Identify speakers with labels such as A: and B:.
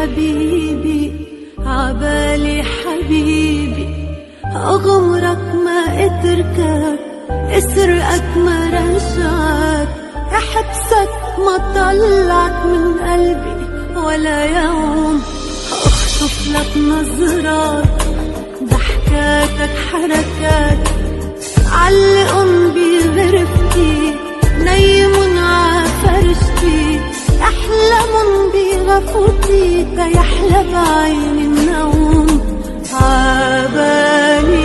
A: حبيبي عبالي حبيبي، أغمرك ما اتركك، اسرقك ما رجعك، احبسك ما طلعك من قلبي ولا يوم، اخطف لك نظرات ضحكاتك حركاتك، علقن بغرفتي نيمن عفرشتي، احلمن بغفوتي تيحلى بعين النوم، عبالي